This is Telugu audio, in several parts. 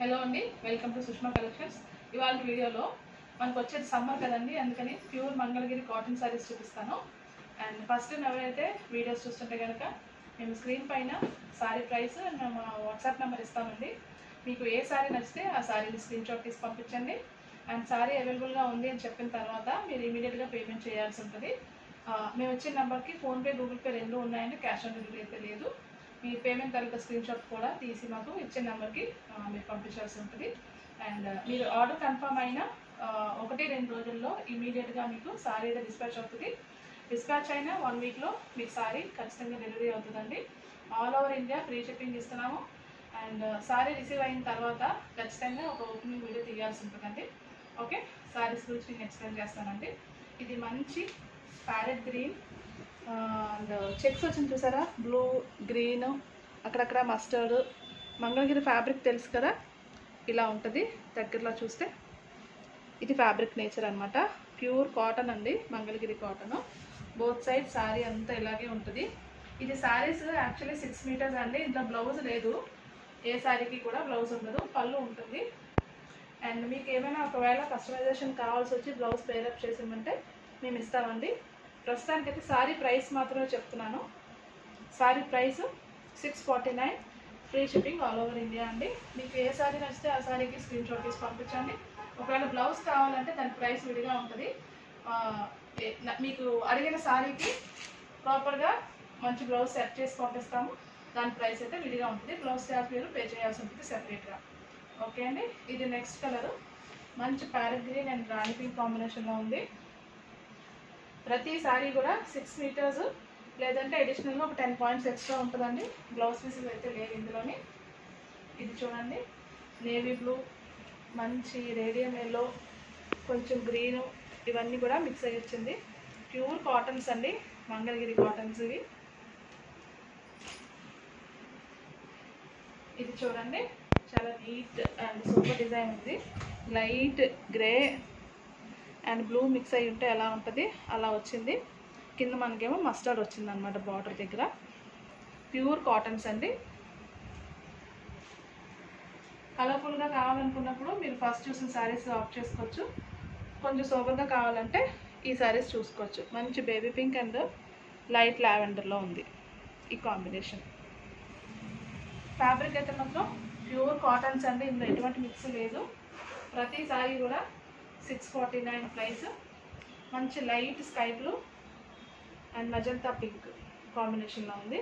హలో అండి, వెల్కమ్ టు సుష్మా కలెక్షన్స్. ఇవాళ వీడియోలో మనకు వచ్చేది సమ్మర్ కదండి, అందుకని ప్యూర్ మంగళగిరి కాటన్ సారీస్ చూపిస్తాను. అండ్ ఫస్ట్ ఎవరైతే వీడియోస్ చూస్తుంటే కనుక మేము స్క్రీన్ పైన సారీ ప్రైస్ అండ్ మేము వాట్సాప్ నెంబర్ ఇస్తామండి. మీకు ఏ సారీ నచ్చితే ఆ సారీని స్క్రీన్ షాట్ తీసి పంపించండి. అండ్ సారీ అవైలబుల్గా ఉంది అని చెప్పిన తర్వాత మీరు ఇమీడియట్గా పేమెంట్ చేయాల్సి ఉంటుంది. మేము వచ్చిన నెంబర్కి ఫోన్పే, గూగుల్ పే రెండు ఉన్నాయండి, క్యాష్ ఆన్ డెలివరీ అయితే లేదు. మీ పేమెంట్ తర్వాత స్క్రీన్ షాట్ కూడా తీసి మాకు ఇచ్చే నెంబర్కి మీరు పంపించాల్సి ఉంటుంది. అండ్ మీరు ఆర్డర్ కన్ఫర్మ్ అయిన 1-2 రోజుల్లో ఇమీడియట్గా మీకు సారీ డిస్పాచ్ అవుతుంది. డిస్పాచ్ అయిన 1 వీక్లో మీకు సారీ ఖచ్చితంగా డెలివరీ అవుతుందండి. All over India free shipping ఇస్తున్నాము. అండ్ సారీ రిసీవ్ అయిన తర్వాత ఖచ్చితంగా ఒక ఓపెనింగ్ వీడియో తీయాల్సి ఉంటుందండి. ఓకే, సారీస్ గురించి నేను ఎక్స్ప్లెయిన్ చేస్తానండి. ఇది మంచి ప్యారెట్ గ్రీన్ అండ్ చెక్స్ వచ్చింది చూసారా, బ్లూ, గ్రీన్, అక్కడక్కడ మస్టర్డ్. మంగళగిరి ఫ్యాబ్రిక్ తెలుసు కదా, ఇలా ఉంటుంది దగ్గరలో చూస్తే. ఇది ఫ్యాబ్రిక్ నేచర్ అనమాట, ప్యూర్ కాటన్ అండి, Mangalagiri cotton. Both side sari అంతా ఇలాగే ఉంటుంది. ఇది శారీస్ యాక్చువల్లీ 6 మీటర్స్ అండి. ఇంట్లో బ్లౌజ్ లేదు, ఏ శారీకి కూడా బ్లౌజ్ ఉండదు, పళ్ళు ఉంటుంది. అండ్ మీకు ఏమైనా ఒకవేళ కస్టమైజేషన్ కావాల్సి వచ్చి బ్లౌజ్ పేరప్ చేసామంటే మేము ఇస్తామండి. ప్రస్తుతానికైతే సారీ ప్రైస్ మాత్రమే చెప్తున్నాను. Sorry price 649, free shipping all over India అండి. మీకు ఏ సారీ నచ్చితే ఆ సారీకి స్క్రీన్ షాట్ తీసి పంపించండి. ఒకవేళ బ్లౌజ్ కావాలంటే దాని ప్రైస్ విడిగా ఉంటుంది. మీకు అడిగిన సారీకి ప్రాపర్గా మంచి బ్లౌజ్ సెట్ చేసి పంపిస్తాము. దాని ప్రైస్ అయితే విడిగా ఉంటుంది. బ్లౌజ్ చార్జ్ మీరు పే చేయాల్సి ఉంటుంది సెపరేట్గా. ఓకే అండి, ఇది నెక్స్ట్ కలరు మంచి parrot green and Rani pink కాంబినేషన్లో ఉంది. ప్రతి సారీ కూడా 6 మీటర్స్ లేదంటే అడిషనల్గా ఒక 10 పాయింట్స్ ఎక్స్ట్రా ఉంటుందండి. బ్లౌజ్ పీసెస్ అయితే లేవు ఇందులోని. ఇది చూడండి, నేవీ బ్లూ, మంచి రేడియం ఎల్లో, కొంచెం గ్రీను, ఇవన్నీ కూడా మిక్స్ అయ్యి వచ్చింది. ప్యూర్ కాటన్స్ అండి, మంగళగిరి కాటన్స్ ఇవి. ఇది చూడండి, చాలా నీట్ అండ్ సూపర్ డిజైన్ ఉంది. Light grey and blue mix అయ్యి ఉంటే ఎలా ఉంటుంది అలా వచ్చింది. కింద మనకేమో మస్టర్డ్ వచ్చింది అనమాట బార్డర్ దగ్గర. ప్యూర్ కాటన్స్ అండి. కలర్ఫుల్గా కావాలనుకున్నప్పుడు మీరు ఫస్ట్ చూసిన శారీస్ ఆఫ్ చేసుకోవచ్చు. కొంచెం సోబర్గా కావాలంటే ఈ శారీస్ చూసుకోవచ్చు. మంచి బేబీ పింక్ అండ్ లైట్ లావెండర్లో ఉంది ఈ కాంబినేషన్. ఫ్యాబ్రిక్ అయితే మాత్రం ప్యూర్ కాటన్స్ అండి, ఇందులో ఎటువంటి మిక్స్ లేదు. ప్రతి శారీ కూడా 649 ప్రైస్. మంచి light sky blue and magenta pink కాంబినేషన్లో ఉంది.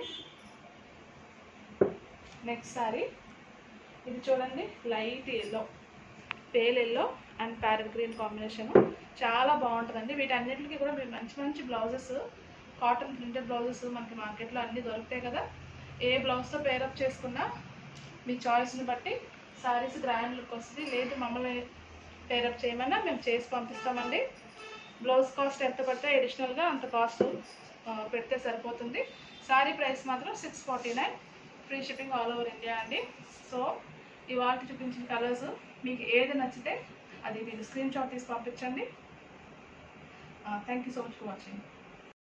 నెక్స్ట్ శారీ ఇది చూడండి, light yellow, pale yellow and parrot green combination. చాలా బాగుంటుందండి. వీటన్నిటికీ కూడా మీరు మంచి మంచి బ్లౌజెస్, కాటన్ ప్రింటెడ్ బ్లౌజెస్ మనకి మార్కెట్లో అన్నీ దొరుకుతాయి కదా. ఏ బ్లౌజ్తో పేరప్ చేసుకున్నా మీ చాయిస్ని బట్టి శారీస్ గ్రాండ్ లుక్ వస్తుంది. లేదు మమ్మల్ని పేరప్ చేయమన్నా మేము చేసి పంపిస్తామండి. బ్లౌజ్ కాస్ట్ ఎంత పడితే అడిషనల్గా అంత కాస్ట్ పెడితే సరిపోతుంది. శారీ ప్రైస్ మాత్రం 649, free shipping all over India అండి. సో ఇవాళ చూపించిన కలర్స్ మీకు ఏది నచ్చితే అది మీరు స్క్రీన్ షాట్ తీసి పంపించండి. Thank you so much for watching.